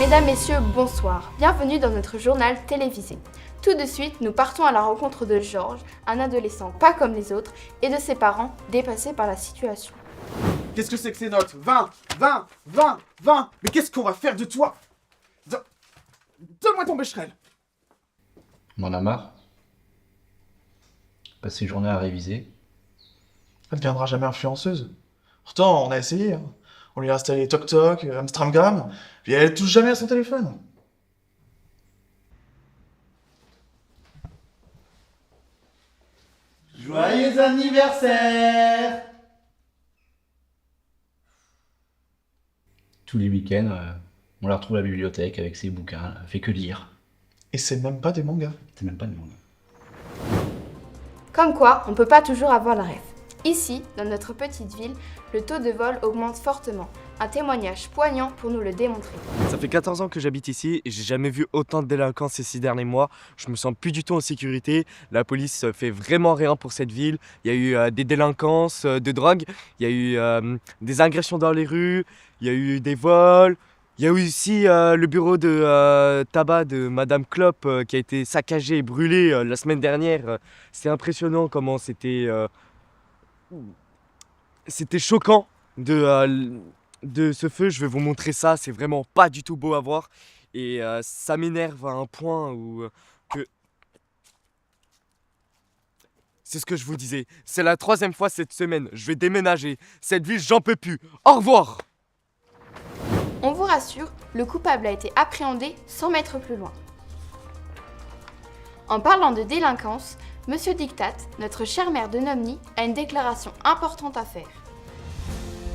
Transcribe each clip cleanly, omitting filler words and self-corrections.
Mesdames, Messieurs, bonsoir. Bienvenue dans notre journal télévisé. Tout de suite, nous partons à la rencontre de Georges, un adolescent pas comme les autres, et de ses parents dépassés par la situation. Qu'est-ce que c'est que ces notes? 20, 20, 20, 20. Mais qu'est-ce qu'on va faire de toi? Donne-moi ton bécherel. On en a marre. Passer une journée à réviser. Elle ne deviendra jamais influenceuse. Pourtant, on a essayé. Hein. On lui a installé TokTok, Amstramgram, puis elle touche jamais à son téléphone. Joyeux anniversaire! Tous les week-ends, on la retrouve à la bibliothèque avec ses bouquins, elle fait que lire. Et c'est même pas des mangas. C'est même pas de monde. Comme quoi, on peut pas toujours avoir la rêve. Ici, dans notre petite ville, le taux de vol augmente fortement. Un témoignage poignant pour nous le démontrer. Ça fait 14 ans que j'habite ici et j'ai jamais vu autant de délinquance ces 6 derniers mois. Je me sens plus du tout en sécurité. La police fait vraiment rien pour cette ville. Il y a eu des délinquances de drogue, il y a eu des agressions dans les rues, il y a eu des vols. Il y a eu aussi le bureau de tabac de Madame Klopp qui a été saccagé et brûlé la semaine dernière. C'est impressionnant comment c'était choquant de ce feu. Je vais vous montrer ça, c'est vraiment pas du tout beau à voir. Et ça m'énerve à un point où c'est ce que je vous disais. C'est la 3e fois cette semaine. Je vais déménager. Cette ville, j'en peux plus. Au revoir! On vous rassure, le coupable a été appréhendé 100 mètres plus loin. En parlant de délinquance, Monsieur Dictat, notre cher maire de Nomny, a une déclaration importante à faire.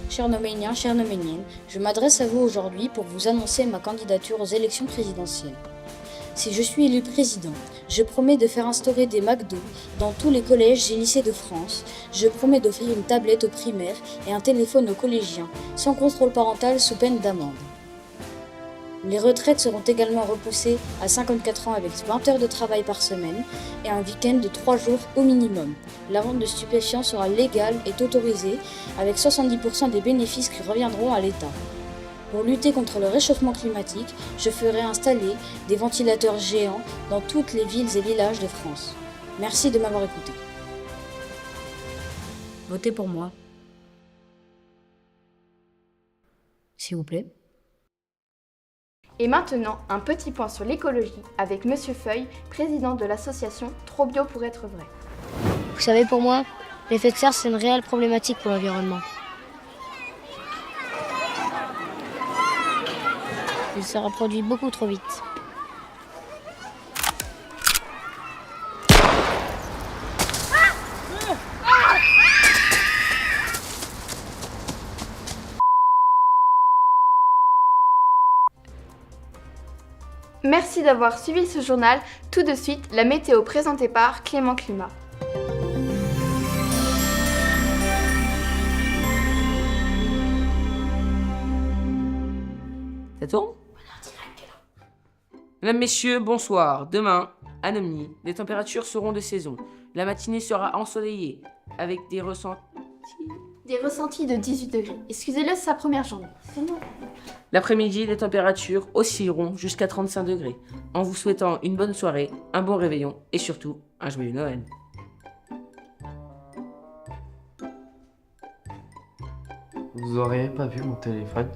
Chers Noméniens, chères Noméniennes, je m'adresse à vous aujourd'hui pour vous annoncer ma candidature aux élections présidentielles. Si je suis élu président, je promets de faire instaurer des McDo dans tous les collèges et lycées de France. Je promets d'offrir une tablette aux primaires et un téléphone aux collégiens, sans contrôle parental sous peine d'amende. Les retraites seront également repoussées à 54 ans avec 20 heures de travail par semaine et un week-end de 3 jours au minimum. La vente de stupéfiants sera légale et autorisée avec 70% des bénéfices qui reviendront à l'État. Pour lutter contre le réchauffement climatique, je ferai installer des ventilateurs géants dans toutes les villes et villages de France. Merci de m'avoir écouté. Votez pour moi. S'il vous plaît. Et maintenant, un petit point sur l'écologie avec Monsieur Feuille, président de l'association Trop Bio pour être vrai. Vous savez, pour moi, l'effet de serre, c'est une réelle problématique pour l'environnement. Il se reproduit beaucoup trop vite. Merci d'avoir suivi ce journal. Tout de suite, la météo présentée par Clément Climat. Ça tourne? Mesdames, Messieurs, bonsoir. Demain, à Nomny, les températures seront de saison. La matinée sera ensoleillée, avec des ressentis de 18 degrés. Excusez-le, c'est sa première journée. L'après-midi, les températures oscilleront jusqu'à 35 degrés. En vous souhaitant une bonne soirée, un bon réveillon et surtout un joyeux Noël. Vous auriez pas vu mon téléphone?